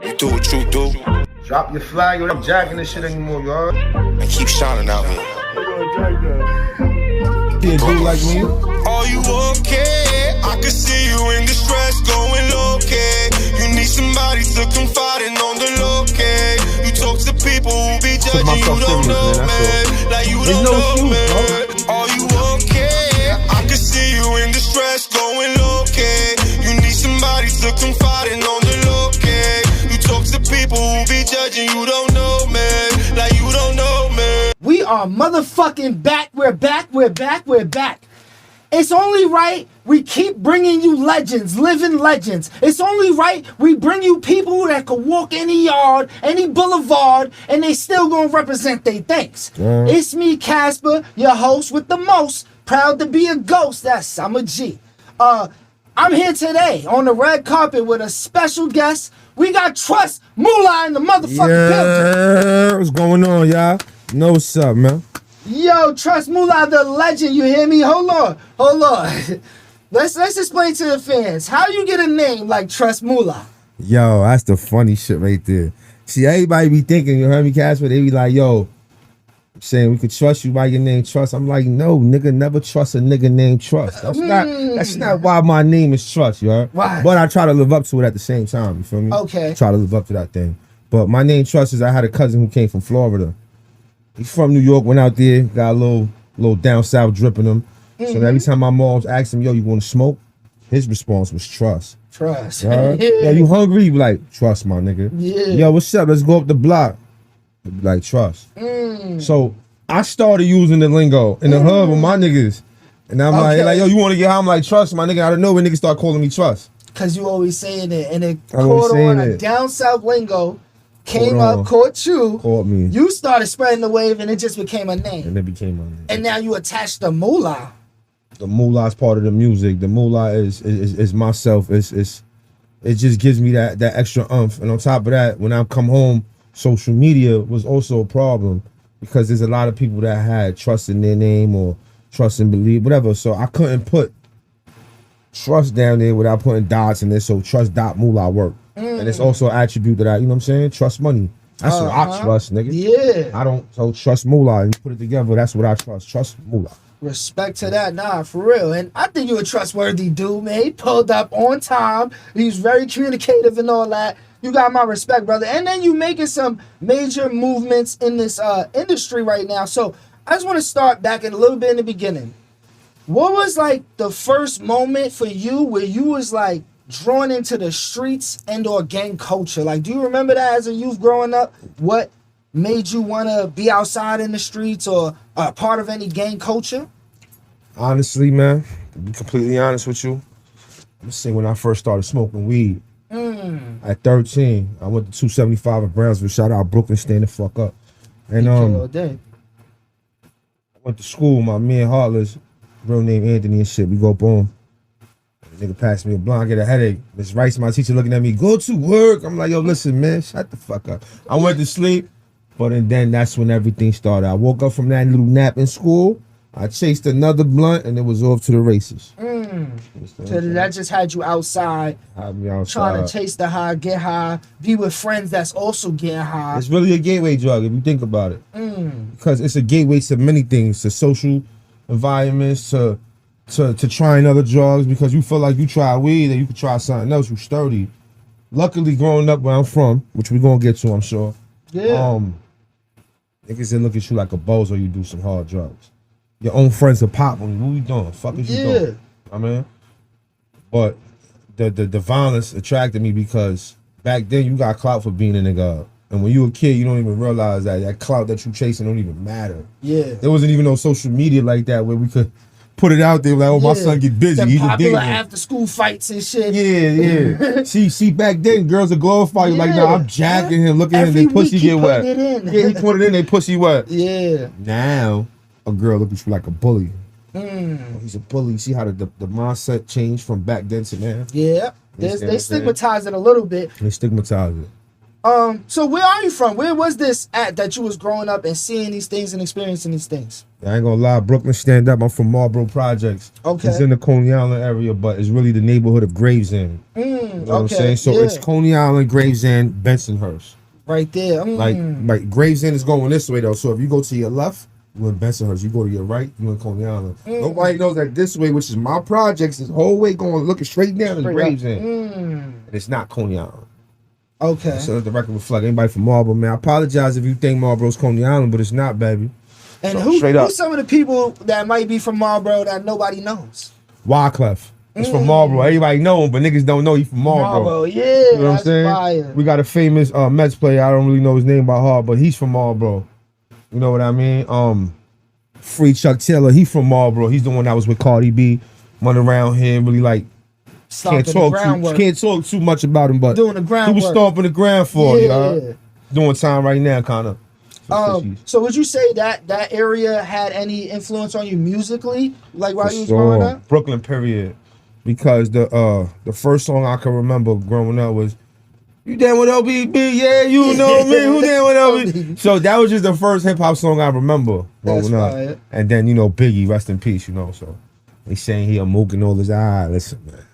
You do what you do. Drop your flag, you ain't jacking this shit anymore, y'all. And keep shining out here. Can't do like me. Are you okay? I can see you in distress, going low-key. You need somebody to confide in on the low-key. You talk to people who be judging, you don't know, man. Like you don't know, man. Are you okay? I can see you in distress, going low-key. You need somebody to confide in on the low-key. You talk to people who be judging, you don't know, man. Like you don't know, man. We are motherfucking back. We're back. It's only right we keep bringing you legends, living legends. It's only right we bring you people that could walk any yard, any boulevard, and they still gonna represent they things. It's me, Casper, your host with the most. Proud to be a ghost. I'm a G. I'm here today on the red carpet with a special guest. We got Trust Moola in the motherfucking building. What's going on, y'all? Know what's up, man? Yo, Trust Moola, the legend. You hear me? Hold on. Let's explain to the fans how you get a name like Trust Moola. Yo, that's the funny shit right there. See, everybody be thinking, you heard me, Casper? They be like, yo, saying we could trust you by your name Trust. I'm like, no, nigga, never trust a nigga named Trust. That's not why my name is Trust, you heard? Why? But I try to live up to it at the same time, you feel me? Okay. Try to live up to that thing. But my name Trust is I had a cousin who came from Florida. He's from New York, went out there, got a little down south drip in him. So every time my moms asked him, yo, you want to smoke? His response was Trust. Trust. Yeah, you hungry? You be like, Trust, my nigga. Yeah. Yo, what's up? Let's go up the block. Be like, Trust. So I started using the lingo in the hood with my niggas. And I'm like, yo, you want to get high? I'm like, Trust, my nigga. I don't know when niggas start calling me Trust. Because you always saying it. And it caught on a down south lingo. Caught you. Caught me. You started spreading the wave and it just became a name. And it became my name. And now you attached the Moola. The Moolah is part of the music. The Moolah is myself. It just gives me that extra umph. And on top of that, when I come home, social media was also a problem because there's a lot of people that had trust in their name or trust and believe, whatever. So I couldn't put Trust down there without putting dots in there. So Trust.Moolah worked. And it's also an attribute that I, you know what I'm saying? Trust money. That's what I trust, nigga. Yeah. I don't, so Trust Moolah. And you put it together, that's what I trust. Trust Moolah. Respect to that, nah, for real. And I think you're a trustworthy dude, man. He pulled up on time. He's very communicative and all that. You got my respect, brother. And then you making some major movements in this industry right now. So I just want to start back a little bit in the beginning. What was like the first moment for you where you was like drawn into the streets and or gang culture? Like, do you remember that as a youth growing up? What made you want to be outside in the streets or a part of any gang culture? Honestly, man, to be completely honest with you, I'm saying when I first started smoking weed, at 13, I went to 275 in Brownsville. Shout out Brooklyn, stand the fuck up. And I went to school. My man Heartless, real name Anthony and shit. We go boom. The nigga passed me a blunt. I get a headache. Miss Rice, my teacher, looking at me. Go to work. I'm like, yo, listen, man, shut the fuck up. I went to sleep, but then that's when everything started. I woke up from that little nap in school. I chased another blunt, and it was off to the races. So that just had you outside, trying to chase the high, get high, be with friends that's also getting high. It's really a gateway drug if you think about it, because it's a gateway to many things, to social environments, to trying other drugs. Because you feel like you try weed and you can try something else. You sturdy. Luckily, growing up where I'm from, which we're gonna get to, I'm sure. Yeah. Niggas didn't look at you like a bozo. You do some hard drugs. Your own friends will pop on you. What you doing? Fuck is you doing? I mean, but the violence attracted me because back then you got clout for being a nigga. And when you a kid, you don't even realize that clout that you chasing don't even matter. Yeah. There wasn't even no social media like that where we could put it out there like, oh, my son get busy. The He's popular after school fights and shit. Yeah. see, back then girls would glorify you like, nah, I'm jacking him. Look at him, they pussy get wet. Yeah, he put it in, they pussy wet. Yeah. Now a girl look at you like a bully. Oh, he's a bully. See how the mindset changed from back then to now? Yeah. They stigmatize it a little bit. They stigmatize it. So where are you from? Where was this at that you was growing up and seeing these things and experiencing these things? I ain't gonna lie, Brooklyn stand up. I'm from Marlboro Projects. Okay. It's in the Coney Island area, but it's really the neighborhood of Gravesend. You know what I'm saying? So it's Coney Island, Gravesend, Bensonhurst. Right there. Like Gravesend is going this way though. So if you go to your left, you in Bensonhurst. You go to your right, you in Coney Island. Nobody knows that this way, which is my projects, is whole way going looking straight down to Gravesend. And it's not Coney Island. Okay. So let the record reflect. Anybody from Marlboro, man, I apologize if you think Marlboro's Coney Island, but it's not, baby. And so, who's some of the people that might be from Marlboro that nobody knows? Wyclef. He's from Marlboro. Everybody know him, but niggas don't know he's from Marlboro. Yeah, you know what I'm saying? Fire. We got a famous Mets player. I don't really know his name by heart, but he's from Marlboro. You know what I mean? Free Chuck Taylor. He from Marlboro. He's the one that was with Cardi B, running around here, really like. Can't talk too much about him, but doing the groundwork. He was stomping the ground for you. Doing time right now, kind of. So would you say that that area had any influence on you musically, like while you was growing up? Brooklyn, period. Because the first song I can remember growing up was "You Down with LBB?" Yeah, you know me. Who down with LBB? So that was just the first hip hop song I remember growing up. And then Biggie, rest in peace. So they saying he a mook and all this. Listen, man.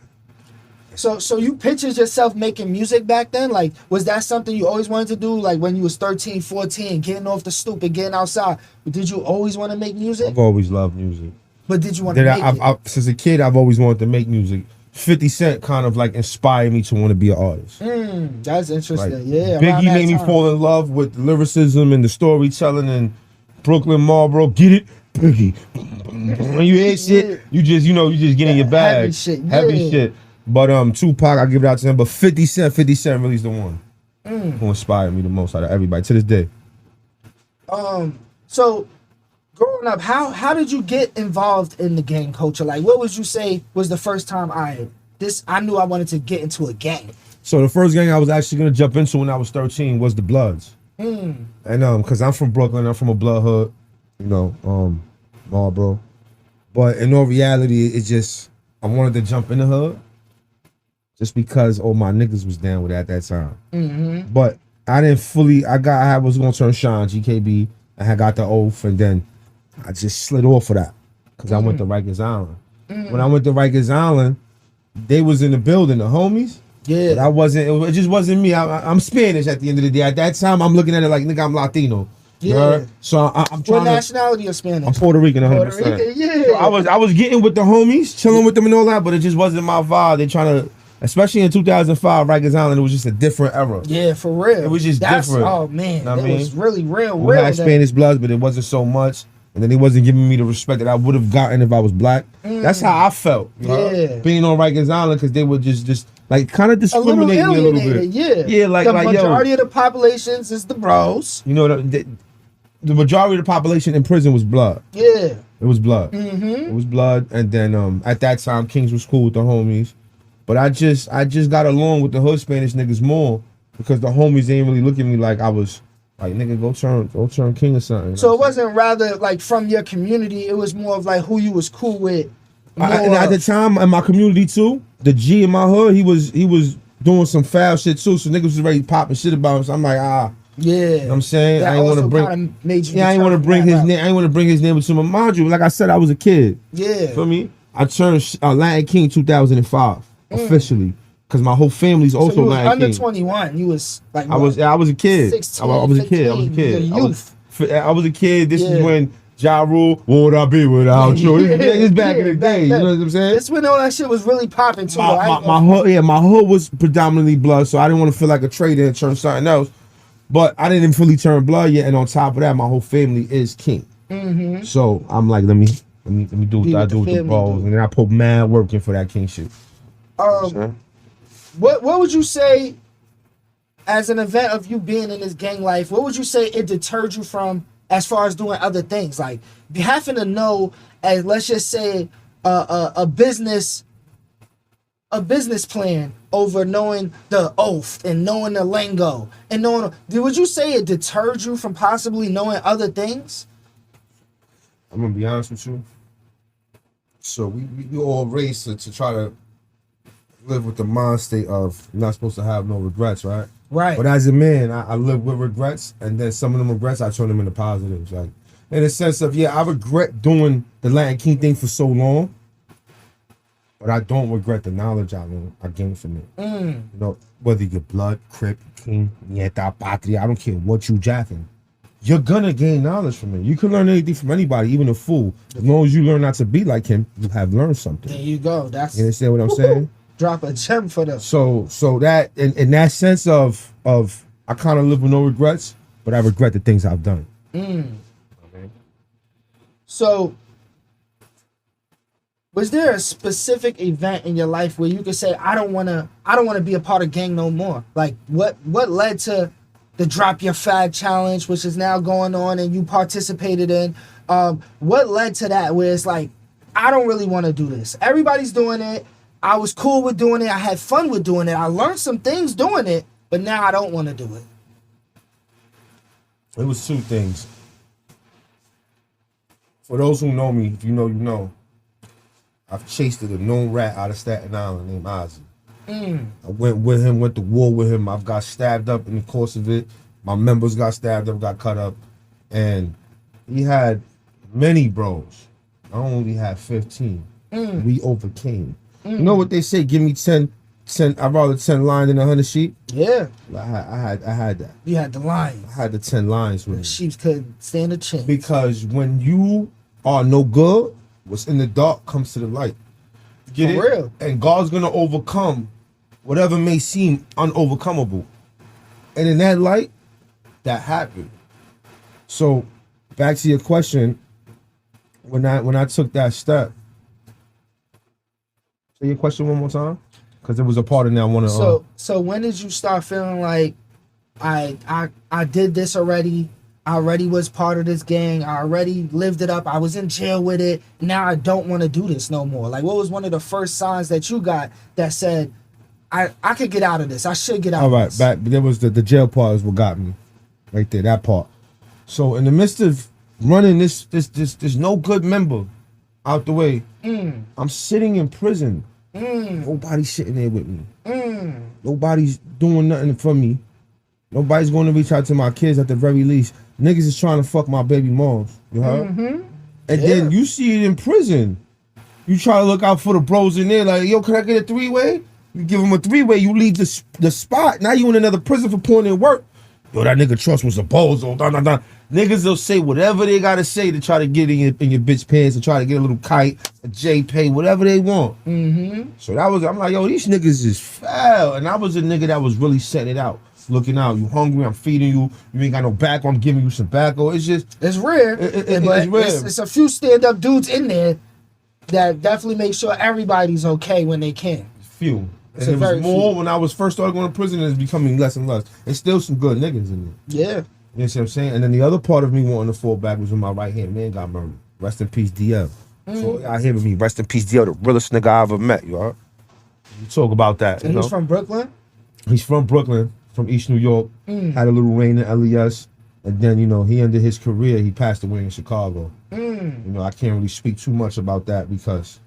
So you pictured yourself making music back then? Like, was that something you always wanted to do? Like when you was 13, 14, getting off the stoop and getting outside? Did you always want to make music? I've always loved music. But did you want to make it? Since a kid, I've always wanted to make music. 50 Cent kind of like inspired me to want to be an artist. That's interesting. Like, yeah. Biggie made me fall in love with lyricism and the storytelling and Brooklyn, Marlboro. Get it? Biggie. When you hear shit, you just get in your bag. Heavy shit. But Tupac, I give it out to him. But 50 Cent really is the one who inspired me the most out of everybody to this day. So growing up, how did you get involved in the gang culture? Like, what would you say was the first time I knew I wanted to get into a gang? So the first gang I was actually gonna jump into when I was 13 was the Bloods. And because I'm from Brooklyn, I'm from a blood hood, Marlboro. But in all reality, it's just I wanted to jump in the hood. Just because all my niggas was down with it at that time. But I didn't fully, I was gonna turn Sean, GKB, and I got the oath, and then I just slid off of that. Because I went to Rikers Island. When I went to Rikers Island, they was in the building, the homies. Yeah. But it just wasn't me. I'm Spanish at the end of the day. At that time, I'm looking at it like, nigga, I'm Latino. Yeah. So I'm trying What nationality of Spanish? I'm Puerto Rican, 100%. Puerto Rican, yeah. So I was getting with the homies, chilling with them and all that, but it just wasn't my vibe. They trying to, especially in 2005, Rikers Island, it was just a different era. Yeah, for real. It was just different. Oh man, know it was really real. We had Spanish bloods, but it wasn't so much. And then they wasn't giving me the respect that I would have gotten if I was black. That's how I felt. Being on Rikers Island, because they would just like kind of discriminate me a little bit. Yeah, like the majority of the populations is the bros. The majority of the population in prison was blood. Yeah, it was blood. It was blood. And then at that time, Kings was cool with the homies. But I just got along with the hood Spanish niggas more because the homies ain't really look at me like I was like, nigga, go turn king or something. So it wasn't rather like from your community, it was more of like who you was cool with. And at the time in my community too, the G in my hood, he was doing some foul shit too. So niggas was ready popping shit about him. So I'm like, yeah. You know what I'm saying? I ain't want to bring I ain't want to bring his name. I ain't want to bring his name into my mind. You, like I said, I was a kid. Yeah. Feel me? I turned Latin King 2005 officially. Because my whole family's also so you was Latin under King. 21. You was like I was a kid. 16, I was a kid. I was a kid. This is when Ja Rule, what would I be without you? It's back in the day. You know what I'm saying? It's when all that shit was really popping too. My hood was predominantly blood, so I didn't want to feel like a traitor and turn something else. But I didn't fully turn blood yet, and on top of that, my whole family is king. So I'm like, let me do what I do with the balls, and then I put mad work in for that king shit. What would you say, as an event of you being in this gang life, what would you say it deterred you from as far as doing other things? Like having to know, as let's just say, a business plan over knowing the oath and knowing the lingo and knowing. Would you say it deterred you from possibly knowing other things? I'm gonna be honest with you. So we all raised to try to live with the mind state of you're not supposed to have no regrets, right? Right. But as a man, I live with regrets, and then some of them regrets, I turn them into positives. Like, in the sense of, I regret doing the Latin King thing for so long, but I don't regret the knowledge I gained from it. You know, whether you're blood, crip, king, nieta, patria, I don't care what you jacking. You're gonna gain knowledge from it. You can learn anything from anybody, even a fool. As long as you learn not to be like him, you have learned something. There you go. You understand what I'm saying? Drop a gem for them. So that in that sense of I kind of live with no regrets, but I regret the things I've done. Okay. So, was there a specific event in your life where you could say, I don't want to be a part of gang no more? Like, what led to the Drop Your Fag Challenge, which is now going on and you participated in? What led to that where it's like, I don't really want to do this. Everybody's doing it. I was cool with doing it. I had fun with doing it. I learned some things doing it, but now I don't want to do it. It was two things. For those who know me, if you know, you know. I've chased a known rat out of Staten Island named Ozzy. I went with him, went to war with him. I've got stabbed up in the course of it. My members got stabbed up, got cut up. And he had many bros. I only had 15. We overcame. You know what they say? Give me 10. I'd rather 10 lions than 100 sheep. Yeah. I had that. You had the lions. I had the 10 lions with me. The sheep couldn't stand a chance. Because when you are no good, what's in the dark comes to the light. Get For it? real. And God's gonna overcome whatever may seem unovercomable. And in that light, that happened. So back to your question, when I took that step. Say your question one more time, because there was a part in there I want to. So when did you start feeling like I did this already? I already was part of this gang. I already lived it up. I was in jail with it. Now I don't want to do this no more. Like, what was one of the first signs that you got that said, I could get out of this. I should get out of this. All right, there was the jail part is what got me. Right there, that part. So in the midst of running this no good member out the way, I'm sitting in prison. Nobody's sitting there with me. Nobody's doing nothing for me. Nobody's going to reach out to my kids at the very least. Niggas is trying to fuck my baby moms. You heard? And then you see it in prison. You try to look out for the bros in there like, yo, can I get a three-way? You give them a three-way, you leave the spot. Now you in another prison for putting in work. Yo, that nigga Trust was a bozo. Niggas will say whatever they gotta say to try to get in your bitch pants and try to get a little kite, a JPay, whatever they want. So I'm like, yo, these niggas is foul. And I was a nigga that was really setting it out. Looking out, you hungry, I'm feeding you, you ain't got no back, I'm giving you some tobacco. It's just, it's rare. It's rare. It's a few stand-up dudes in there that definitely make sure everybody's okay when they can. Few. And it was more when I was first started going to prison, and it's becoming less and less. There's still some good niggas in there. Yeah. You know what I'm saying? And then the other part of me wanting to fall back was when my right hand man got murdered. Rest in peace, DL. So I hear with me, rest in peace, DL, the realest nigga I ever met, you heard? You talk about that. And he's from Brooklyn? He's from Brooklyn, from East New York. Had a little reign in LES. And then, you know, he ended his career, he passed away in Chicago. You know, I can't really speak too much about that because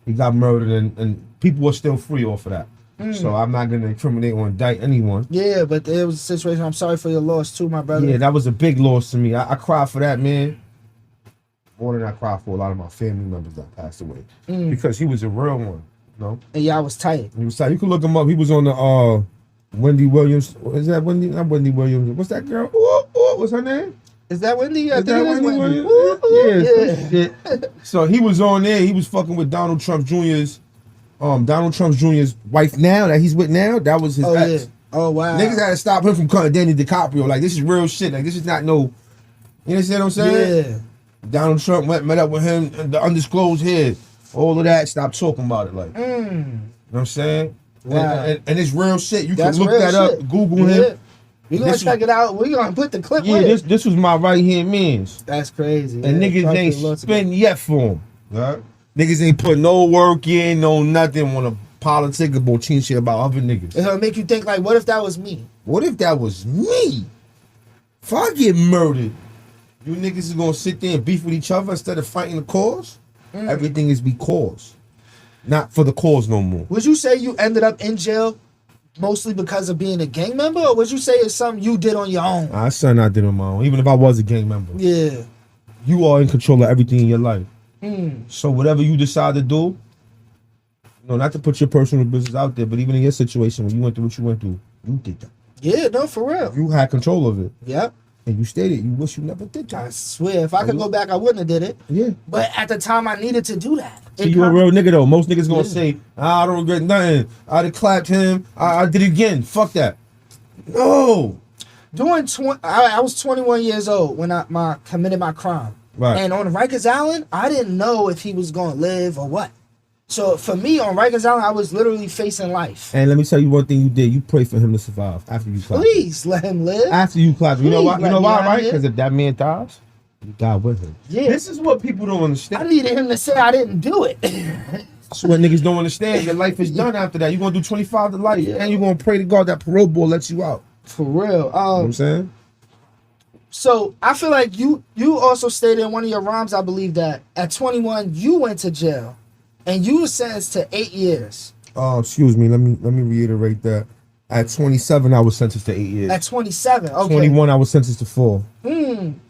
he got murdered and people are still free off of that. So I'm not going to incriminate or indict anyone. Yeah, but it was a situation. I'm sorry for your loss too, my brother. Yeah, that was a big loss to me. I cried for that, man. More than I cried for a lot of my family members that passed away. Because he was a real one, you know? And y'all was tight. He was tight. You can look him up. He was on the Wendy Williams. Is that Wendy? Not Wendy Williams. What's that girl? What's her name? Is that Wendy? I think it is Wendy. Yeah. So he was on there. He was fucking with Donald Trump Jr.'s wife now that he's with now. That was his ex. Yeah. Oh wow. Niggas had to stop him from cutting Danny DiCaprio. Like, this is real shit. Like, this is not no. You understand what I'm saying? Yeah. Donald Trump met up with him. The undisclosed head. All of that. Stop talking about it. Like, you know what I'm saying? Wow. And it's real shit. You can look that up. Google him. We're gonna check it out. We're gonna put the clip with it. This was my right hand man's. That's crazy. And niggas ain't spent yet for him. Right? Niggas ain't put no work in, no nothing, want to politic or change shit about other niggas. It'll make you think like, what if that was me? What if that was me? If I get murdered, you niggas is gonna sit there and beef with each other instead of fighting the cause? Everything is because. Not for the cause no more. Would you say you ended up in jail mostly because of being a gang member, or would you say it's something you did on your own? It's something I did on my own. Even if I was a gang member. Yeah. You are in control of everything in your life. So whatever you decide to do, not to put your personal business out there, but even in your situation when you went through what you went through, you did that. Yeah, no, for real. You had control of it. Yep. And you stated you wish you never did that. I swear, if I could go back, I wouldn't have did it. Yeah. But at the time, I needed to do that. So you a real nigga though. Most niggas gonna say, I don't regret nothing. I'd have clapped him. I did it again. Fuck that. No. I was 21 years old when I committed my crime. Right. And on Rikers Island, I didn't know if he was gonna live or what. So for me, on Rikers Island, I was literally facing life. And let me tell you one thing you did. You prayed for him to survive after you clapped. Please let him live. After you clapped. You know why? You know why, right? Here. Because if that man dies, you die with him. Yeah. This is what people don't understand. I needed him to say I didn't do it. That's what niggas don't understand. Your life is done after that. You're going to do 25 to life. Yeah. And you're going to pray to God that parole board lets you out. For real. You know what I'm saying? So I feel like you also stated in one of your rhymes, I believe, that at 21 you went to jail and you were sentenced to 8 years. Oh, excuse me. Let me reiterate that. At 27, I was sentenced to 8 years. At 27, okay. 21, I was sentenced to 4.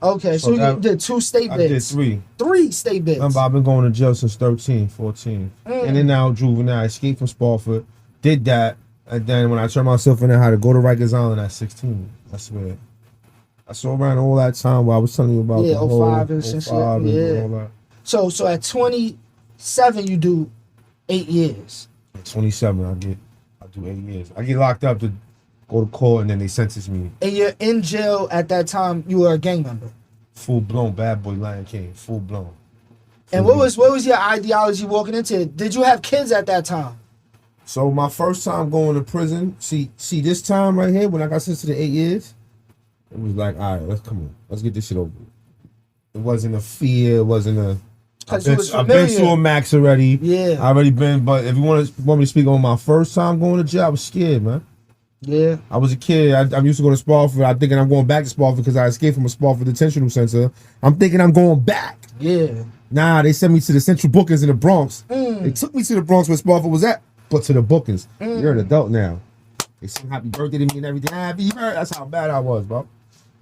Okay, so you did 2 state bids. I did 3. 3 state bids. Remember, I've been going to jail since 13, 14. And then now juvenile. I escaped from Spofford, did that, and then when I turned myself in, I had to go to Rikers Island at 16. I swear. I saw around all that time where I was telling you about the whole 05 and shit. and Yeah. all that. So at 27, you do 8 years. At 27, I do 8 years. I get locked up to go to court, and then they sentence me. And you're in jail at that time. You were a gang member. Full blown bad boy Lion King. Full blown. And what was your ideology walking into it? Did you have kids at that time? So my first time going to prison, see this time right here when I got sentenced to the 8 years, it was like, all right, let's get this shit over. It wasn't a fear. It wasn't a. I've been to a max already. Yeah. I already been, but if you want me to speak on my first time going to jail, I was scared, man. Yeah. I was a kid. I used to go to Spofford. I'm thinking I'm going back to Spofford because I escaped from a Spofford detention center. I'm thinking I'm going back. Yeah. Nah, they sent me to the Central Bookings in the Bronx. They took me to the Bronx where Spofford was at, but to the Bookings. You're an adult now. They sing happy birthday to me and everything. Happy birthday. That's how bad I was, bro.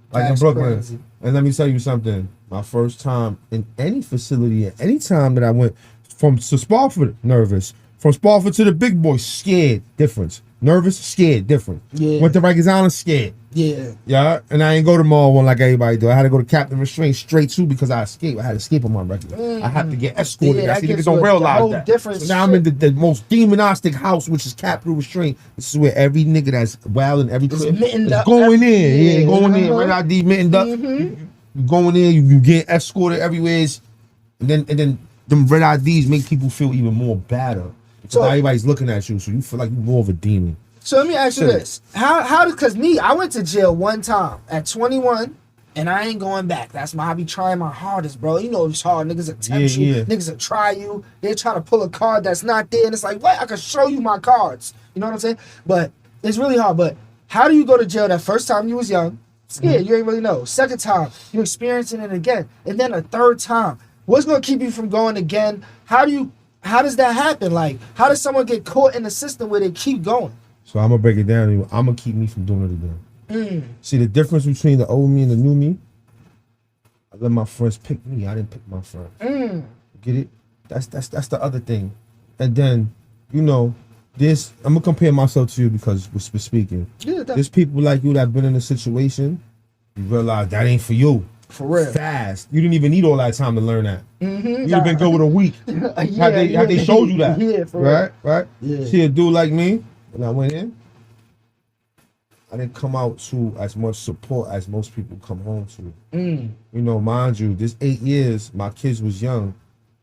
Like That's in Brooklyn. crazy. And let me tell you something. My first time in any facility, at any time that I went from to Spofford, nervous. From Spofford to the big boy, scared, difference. Nervous, scared, different. Yeah. Went to Rikers Island, scared. Yeah. Yeah, and I ain't go to Mall one like everybody do. I had to go to Captain Restraint straight too because I escaped. I had to escape on my record. I had to get escorted. Yeah, I see that niggas don't realize that. Different so now I'm in the most demonistic house, which is Captain Restraint. This is where every nigga that's wild in every crib is going in. Yeah, going in. Red ID mittened up. You going in. You get escorted everywhere. And then them red IDs make people feel even more badder. So everybody's looking at you, so you feel like you're more of a demon. So let me ask you this: because I went to jail one time at 21, and I ain't going back. I be trying my hardest, bro. You know it's hard. Niggas attempt you. Niggas will try you. They try to pull a card that's not there, and it's like, what? I can show you my cards. You know what I'm saying? But it's really hard. But how do you go to jail that first time you was young, scared? You ain't really know. Second time you experiencing it again, and then a third time. What's gonna keep you from going again? How does that happen? Like, how does someone get caught in the system where they keep going? So I'm gonna break it down to you. I'm gonna keep me from doing it again. See the difference between the old me and the new me? I let my friends pick me. I didn't pick my friends. Get it? That's the other thing. And then, I'm gonna compare myself to you because we're speaking. Yeah, there's people like you that have been in a situation, you realize that ain't for you. For real. Fast. You didn't even need all that time to learn that. You'd have been good with a week. Had they showed you that. Yeah, for real. Right? Yeah. See a dude like me, when I went in, I didn't come out to as much support as most people come home to. Mind you, this 8 years, my kids was young.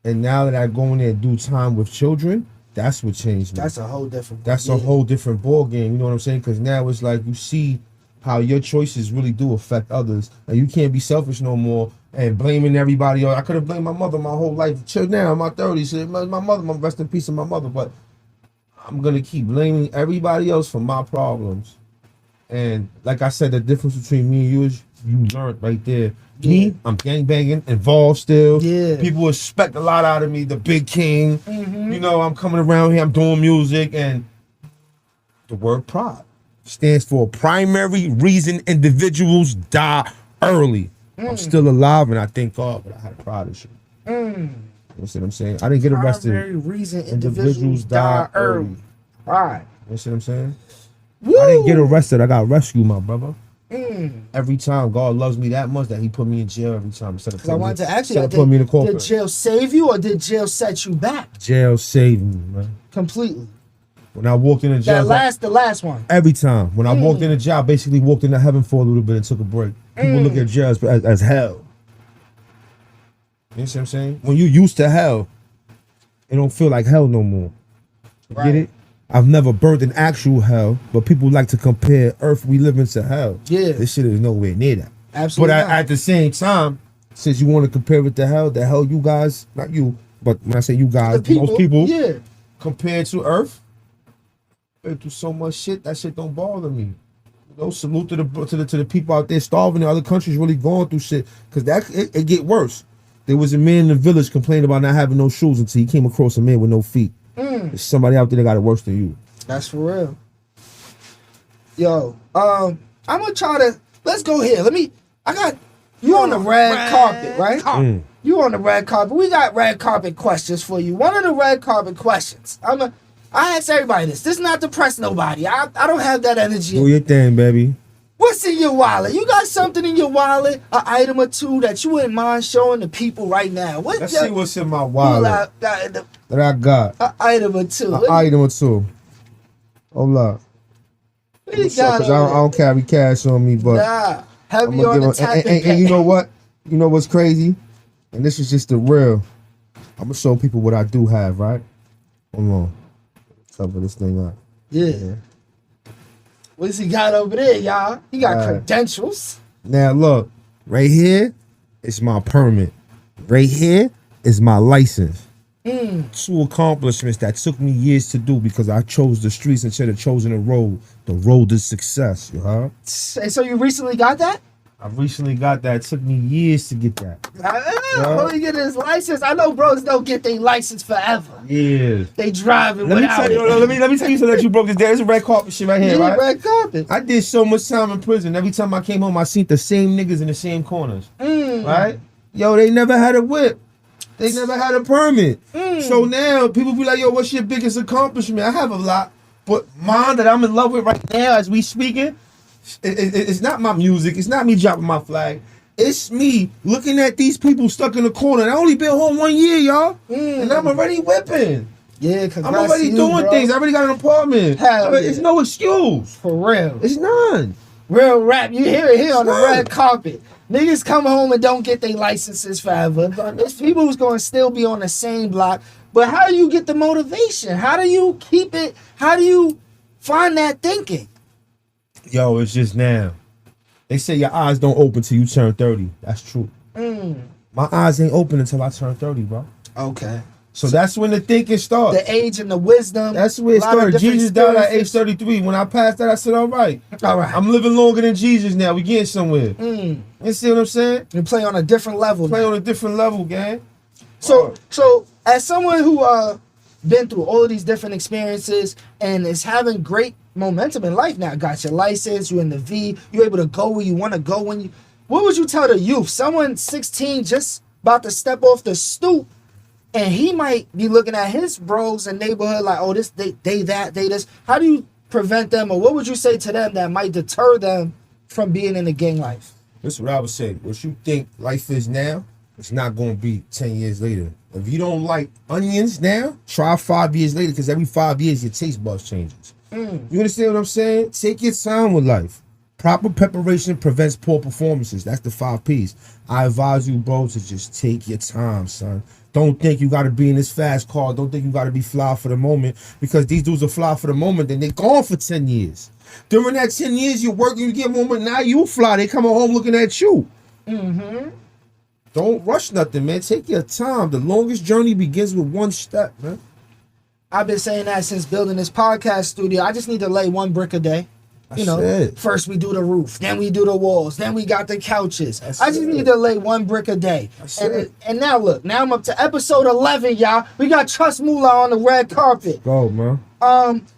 And now that I go in there and do time with children, that's what changed me. That's a whole different a whole different ball game. You know what I'm saying? Because now it's like you see how your choices really do affect others. And you can't be selfish no more and blaming everybody else. I could have blamed my mother my whole life. Chill now, in my 30s. My mother, rest in peace of my mother. But I'm going to keep blaming everybody else for my problems. And like I said, the difference between me and you is you learned right there. Yeah. Me, I'm gangbanging, involved still. Yeah. People expect a lot out of me, the big king. I'm coming around here, I'm doing music and The word pride stands for primary reason individuals die early. I'm still alive and I thank God, but I had pride issue. You know what I'm saying? I didn't get arrested. Primary reason individuals die early. All right. You know what I'm saying? Woo! I didn't get arrested. I got rescued, my brother. Every time, God loves me that much that He put me in jail every time. Because I wanted to ask you, did jail save you or did jail set you back? Jail saved me, man. Completely. When I walked in the jail, the last one. Every time when I walked in the jail, I basically walked into heaven for a little bit and took a break. People look at jail as hell. You know what I'm saying? When you used to hell, it don't feel like hell no more. You get it? I've never burned an actual hell, but people like to compare earth we live in to hell. Yeah. This shit is nowhere near that. Absolutely. But at the same time, since you want to compare it to hell, the hell you guys, not you, but when I say you guys, most people, compared to earth, been through so much shit, that shit don't bother me. You know, salute to the people out there starving in other countries really going through shit, because it get worse. There was a man in the village complaining about not having no shoes until he came across a man with no feet. There's somebody out there that got it worse than you. That's for real. Yo, I'm gonna try to, let's go here. You on the red carpet, right? You on the red carpet. We got red carpet questions for you. One of the red carpet questions. I ask everybody this. This is not to press nobody. I don't have that energy. Do your thing, baby. What's in your wallet? You got something in your wallet, an item or two that you wouldn't mind showing the people right now? Let's see what's in my wallet that I got. An item or two. Hold up. Because I don't carry cash on me, but heavy on the tap and you know what? You know what's crazy? And this is just the real. I'm gonna show people what I do have, right? Hold on. Cover this thing up. Yeah. What's he got over there, y'all? He got credentials. Now look, right here is my permit. Right here is my license. 2 accomplishments that took me years to do because I chose the streets instead of choosing the road to success. You heard? So you recently got that? I recently got that. It took me years to get that. When you get his license, I know bros don't get their license forever. Yeah. They drive it without it. Let me tell you so that you broke this down. There's a red carpet shit right here, right? Red carpet. I did so much time in prison. Every time I came home, I seen the same niggas in the same corners. Right? Yo, they never had a whip. They never had a permit. So now people be like, yo, what's your biggest accomplishment? I have a lot. But mine that I'm in love with right now as we speaking, it's not my music. It's not me dropping my flag. It's me looking at these people stuck in the corner. And I only been home 1 year, y'all. And I'm already whipping. Yeah, I'm already doing things. I already got an apartment. It's no excuse. For real. It's none. Real rap. You hear it here on the red carpet. Niggas come home and don't get their licenses forever. There's people who's going to still be on the same block. But how do you get the motivation? How do you keep it? How do you find that thinking? Yo, it's just now. They say your eyes don't open till you turn 30. That's true. My eyes ain't open until I turn 30, bro. Okay. So that's when the thinking starts. The age and the wisdom. That's where it started. Jesus died at age 33. When I passed that, I said, all right. I'm living longer than Jesus now. We getting somewhere. You see what I'm saying? You play on a different level. On a different level, gang. So as someone who been through all of these different experiences and is having great momentum in life now, got your license, you're in the V, you're able to go where you want to go. What would you tell the youth? Someone 16 just about to step off the stoop, and he might be looking at his bros and neighborhood like, oh, this, they this. How do you prevent them, or what would you say to them that might deter them from being in the gang life? This is what I would say. What you think life is now, it's not going to be 10 years later. If you don't like onions now, try 5 years later, because every 5 years your taste buds changes. You understand what I'm saying? Take your time with life. Proper preparation prevents poor performances. That's the 5 Ps. I advise you, bro, to just take your time, son. Don't think you got to be in this fast car. Don't think you got to be fly for the moment, because these dudes are fly for the moment, then they gone for 10 years. During that 10 years, you're working, you get moment, now you fly. They coming home looking at you. Don't rush nothing, man. Take your time. The longest journey begins with one step, man. I've been saying that since building this podcast studio. I just need to lay 1 brick a day. You know, it. first we do the roof, then we do the walls, then we got the couches. That's I just it. need to lay one brick a day. And now look, now I'm up to episode 11, y'all. We got Trust Mula on the red carpet. Go, man.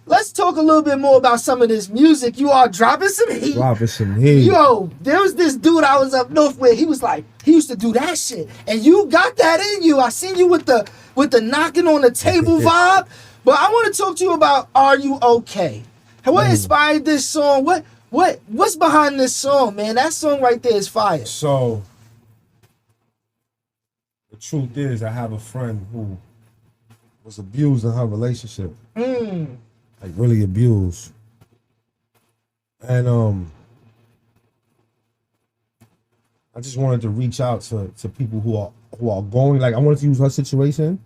Let's talk a little bit more about some of this music. You are dropping some heat. Dropping some heat. Yo, there was this dude I was up north with. He was like, he used to do that shit, and you got that in you. I seen you with the knocking on the table vibe. But I want to talk to you about Are You Okay? What inspired this song? What's behind this song, man? That song right there is fire. So, the truth is, I have a friend who was abused in her relationship. Like, really abused. And, I just wanted to reach out to people who are going, like, I wanted to use her situation,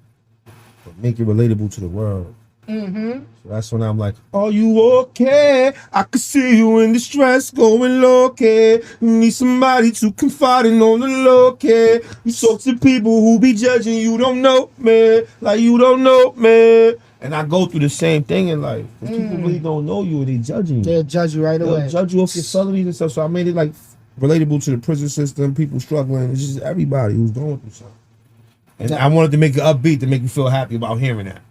but make it relatable to the world. So that's when I'm like, are you okay? I can see you in distress, going low-key. You need somebody to confide in on the low-key. You talk to people who be judging, you don't know me, like you don't know me. And I go through the same thing in life. When people really don't know you, they judging you. They'll judge you right away. They'll judge you off your felonies and stuff. So I made it like relatable to the prison system, people struggling. It's just everybody who's going through something. And I wanted to make it upbeat to make you feel happy about hearing that.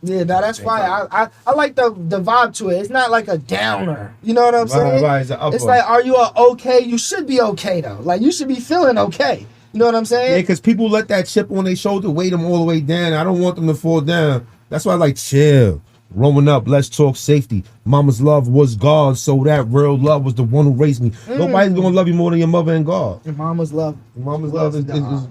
Yeah, now that's fire. I like the vibe to it. It's not like a downer. You know what I'm saying? Right, it's an upper. It's like, are you okay? You should be okay though. Like you should be feeling okay. You know what I'm saying? Yeah, because people let that chip on their shoulder weigh them all the way down. I don't want them to fall down. That's why I like chill. Growing up, let's talk safety. Mama's love was God, so that real love was the one who raised me. Nobody's gonna love you more than your mother and God. Your mama's love. Your mama's love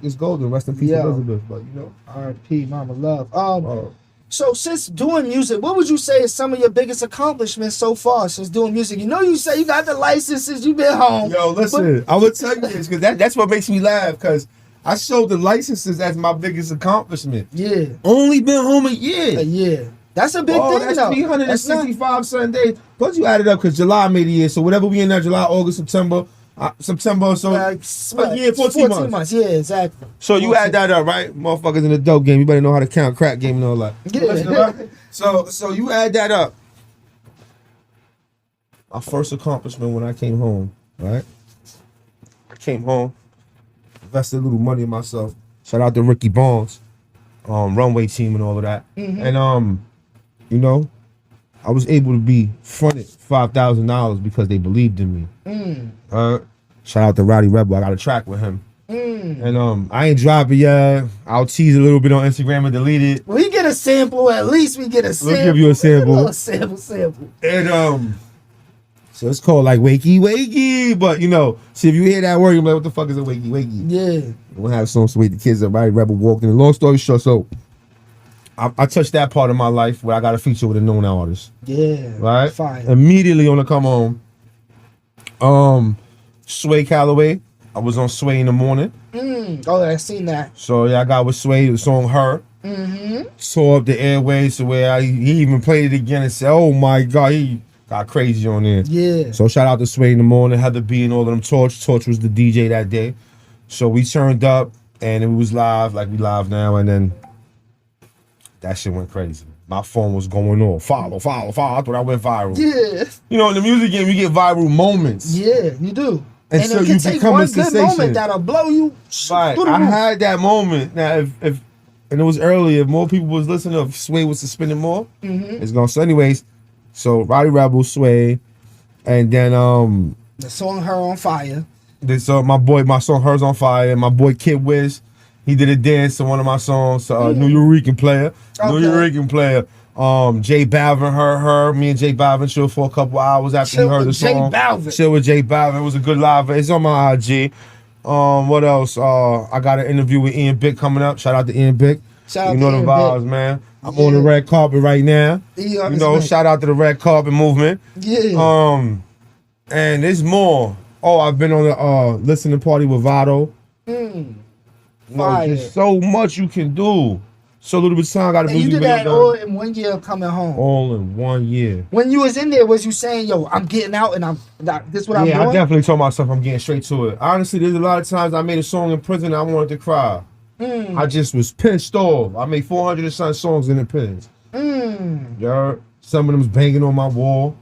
is golden. Rest in peace, Elizabeth. But you know, R.I.P. Mama love. So since doing music, what would you say is some of your biggest accomplishments so far since doing music? You know, you say you got the licenses, you been home. Yo, listen, I would tell you this because that's what makes me laugh because I showed the licenses as my biggest accomplishment. Yeah. Only been home a year. A year. That's a big thing, that's though. 365 Sundays. Plus you added up because July made a year. So whatever we in there, July, August, September, so a year, 14 months. Yeah, exactly. So you add that up, right? Motherfuckers in the dope game. You better know how to count crack game and all that. Yeah. So you add that up. My first accomplishment when I came home, right? I came home, invested a little money in myself. Shout out to Ricky Barnes, runway team and all of that. And you know, I was able to be fronted $5,000 because they believed in me. Shout out to Rowdy Rebel. I got a track with him. And I ain't drop it yet. I'll tease a little bit on Instagram and delete it. We get a sample. At least we get a sample. We'll give you a sample. A little sample. And so it's called like wakey wakey. But you know, see if you hear that word, you're like, what the fuck is a wakey wakey? Yeah. We'll have songs to wake the kids up. Rowdy Rebel walked in. Long story short, so I touched that part of my life where I got a feature with a known artist. Yeah. Right? Fine. Immediately on the come home. Sway Calloway. I was on Sway in the morning. Oh, I seen that. So yeah, I got with Sway, the song Her. Saw up the airways to where he even played it again and said, oh my God, he got crazy on there. Yeah. So shout out to Sway in the morning, Heather B and all of them. Torch was the DJ that day. So we turned up and it was live, like we live now, and then that shit went crazy. My phone was going off. Follow. I thought I went viral. Yeah. You know, in the music game, you get viral moments. Yeah, you do. And so it you can take become one a good sensation. moment that'll blow you. Right. Through the I roof. had that moment. Now, if and it was early, if more people was listening, if Sway was suspended more, it's gonna. So, anyways, so Rowdy Rebel, Sway, and then The song Her on Fire. my song Her's on Fire. My boy Kid Wiz, he did a dance to one of my songs. New Eurekan player. Jay Balvin, her. Me and Jay Balvin chilled for a couple hours after we heard the song. Chill with Jay Balvin. It was a good live. It's on my IG. What else? I got an interview with Ian Bick coming up. Thereut to Ian Bick. You know the vibes, man. I'm on the red carpet right now. You know, shout out to the red carpet movement. Yeah. And there's more. Oh, I've been on the listening party with Vado. There's so much you can do. So little bit of time, got a music you did video that done. all in 1 year of coming home. All in 1 year. When you was in there, was you saying, yo, I'm getting out and this what I'm doing? Yeah, I definitely told myself I'm getting straight to it. Honestly, there's a lot of times I made a song in prison and I wanted to cry. I just was pissed off. I made 400 and something songs in the pens. Some of them's banging on my wall.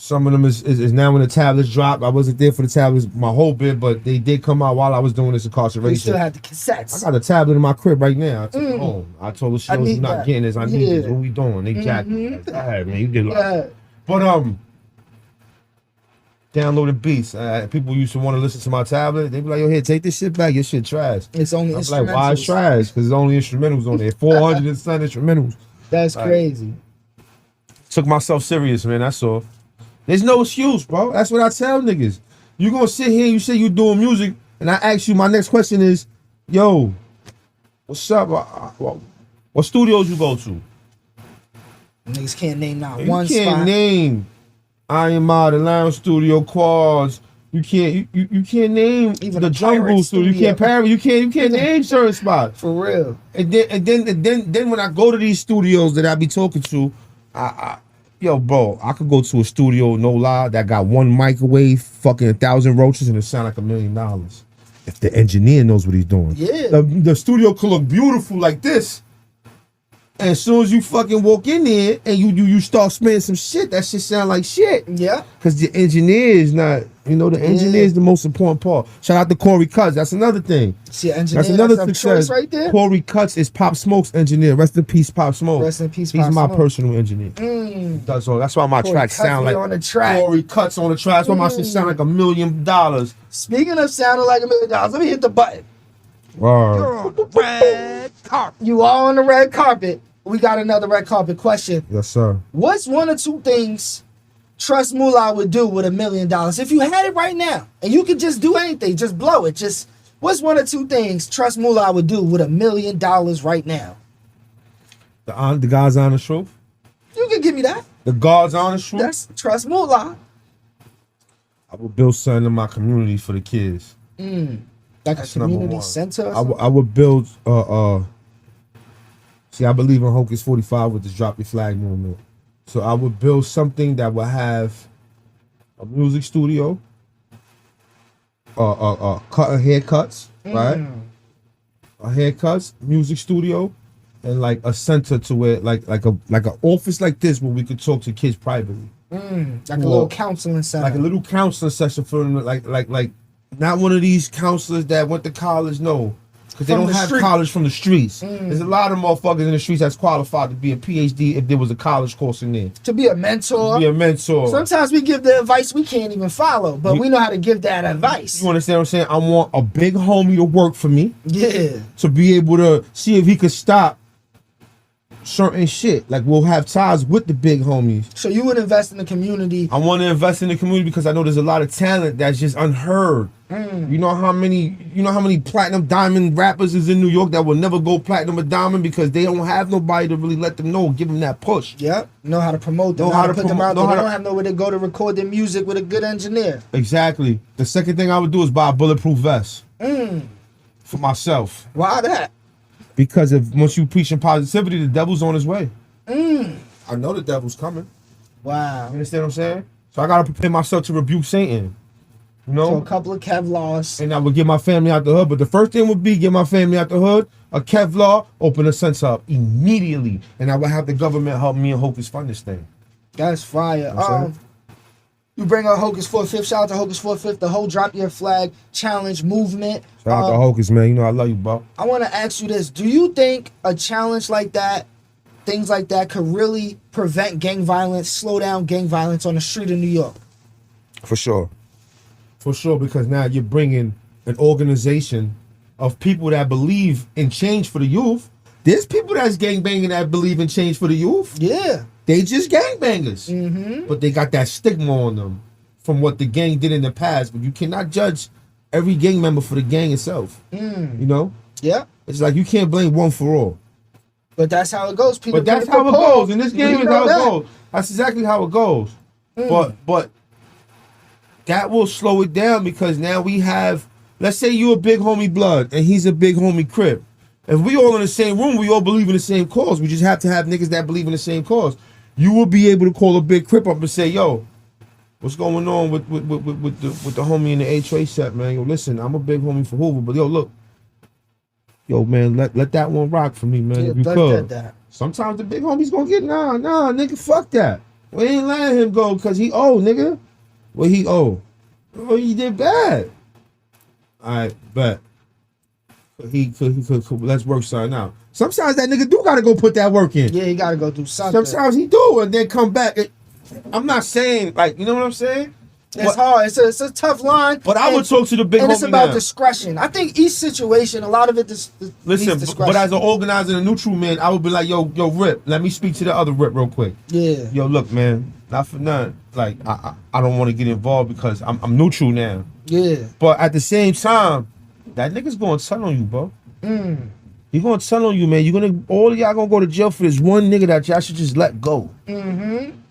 Some of them is now when the tablets dropped. I wasn't there for the tablets my whole bit, but they did come out while I was doing this incarceration. You still had the cassettes. I got a tablet in my crib right now. I took it home. I told the shows you're not getting this. I need this. What we doing? They jacked me. Like, all right, man, you did like But downloading beats. People used to want to listen to my tablet. They be like, yo, here, take this shit back. Your shit trash. It's only instrumentals. Like, why it's trash? Because it's only instrumentals on there. 400 and some instrumentals. That's crazy. Took myself serious, man. That's all. There's no excuse, bro. That's what I tell niggas. You gonna sit here and you say you doing music, and I ask you, my next question is, yo, what's up? What studios you go to? Niggas can't name not You one can't spot. name Iron the Lounge Studio, Quads. You can't name Even the Jungle Studio. You can't parody. You can't name certain spots. For real. And then when I go to these studios that I be talking to, yo, bro, I could go to a studio, no lie, that got one microwave, fucking 1,000 roaches, and it sound like $1 million. If the engineer knows what he's doing. Yeah. The studio could look beautiful like this. And as soon as you fucking walk in there and you start spinning some shit, that shit sound like shit. Yeah. Because the engineer is not, the engineer is the most important part. Shout out to Corey Cutts. That's another thing. See, engineer, That's another that's success right there. Corey Cutts is Pop Smoke's engineer. Rest in peace, Pop Smoke. Rest in peace, He's Pop my Smoke. personal engineer. That's all. That's why my Corey tracks Cutts sound be like on the track. Corey Cutts on the track. That's why my shit sound like $1 million. Speaking of sounding like $1 million, let me hit the button. You're on the red carpet. You are on the red carpet. We got another red carpet question. Yes, sir. What's one or two things Trust Moola would do with $1 million? If you had it right now and you could just do anything, just blow it. Just what's one or two things Trust Moola would do with $1 million right now? The God's honest truth. You can give me that. The God's honest truth. That's Trust Moola. I would build something in my community for the kids. Like That's a community center or something? I would build see, I believe in Hocus 45 with this Drop Your Flag movement. So I would build something that would have a music studio, haircuts, right? A haircuts, music studio, and like a center to where like an office like this where we could talk to kids privately. Like a little counseling center. Like a little counseling session for them, like not one of these counselors that went to college, no. Because they don't have college from the streets. There's a lot of motherfuckers in the streets that's qualified to be a PhD if there was a college course in there. To be a mentor. To be a mentor. Sometimes we give the advice we can't even follow, but we know how to give that advice. You understand what I'm saying? I want a big homie to work for me. Yeah. To be able to see if he could stop certain shit. Like, we'll have ties with the big homies. So you would invest in the community. I want to invest in the community because I know there's a lot of talent that's just unheard. You know how many platinum diamond rappers is in New York that will never go platinum or diamond because they don't have nobody to really let them know, give them that push. Yep. Know how to promote them, know how to put them out there. They don't have nowhere to go to record their music with a good engineer. Exactly. The second thing I would do is buy a bulletproof vest for myself. Why that? Because once you preaching positivity, the devil's on his way. I know the devil's coming. Wow. You understand what I'm saying? So I gotta prepare myself to rebuke Satan. You know? So a couple of Kevlars. And I would get my family out the hood. But the first thing would be get my family out the hood, a Kevlar, open a center up immediately. And I would have the government help me and Hocus fund this thing. That's fire. You bring up Hocus 4/5. Shout out to Hocus 4/5, the whole Drop Your Flag challenge movement. Shout out to Hocus, man. You know I love you, bro. I want to ask you this. Do you think a challenge like that, things like that, could really prevent gang violence, slow down gang violence on the street of New York? For sure. For sure, because now you're bringing an organization of people that believe in change for the youth. There's people that's gangbanging that believe in change for the youth. Yeah. They just gangbangers. But they got that stigma on them from what the gang did in the past. But you cannot judge every gang member for the gang itself. You know? Yeah. It's like you can't blame one for all. But that's how it goes. But that's how it goes. In this game is how it goes. That's exactly how it goes. But that will slow it down because now we have, let's say you a big homie Blood and he's a big homie Crip. If we all in the same room, we all believe in the same cause. We just have to have niggas that believe in the same cause. You will be able to call a big Crip up and say, yo, what's going on with the homie in the A-Tray set, man? Yo, listen, I'm a big homie for Hoover, but yo, look. Yo, man, let that one rock for me, man. Yeah, if you could. Sometimes the big homie's gonna get, nah, nigga, fuck that. We ain't letting him go because he owe, nigga. What he owe? Well, he did bad. All right, but let's work something out. Sometimes that nigga do gotta go put that work in. Yeah, he gotta go do something. Sometimes he do, and then come back. I'm not saying like, you know what I'm saying? It's hard. It's a tough line. But I would talk to the big homie. And it's about now. Discretion. I think each situation, a lot of it Listen, needs discretion. but as an organizer and a neutral man, I would be like, yo, Rip, let me speak to the other Rip real quick. Yeah. Yo, look, man, not for nothing. Like, I don't want to get involved because I'm neutral now. Yeah. But at the same time, that nigga's going to tell on you, bro. He going to tell on you, man. All of y'all going to go to jail for this one nigga that y'all should just let go.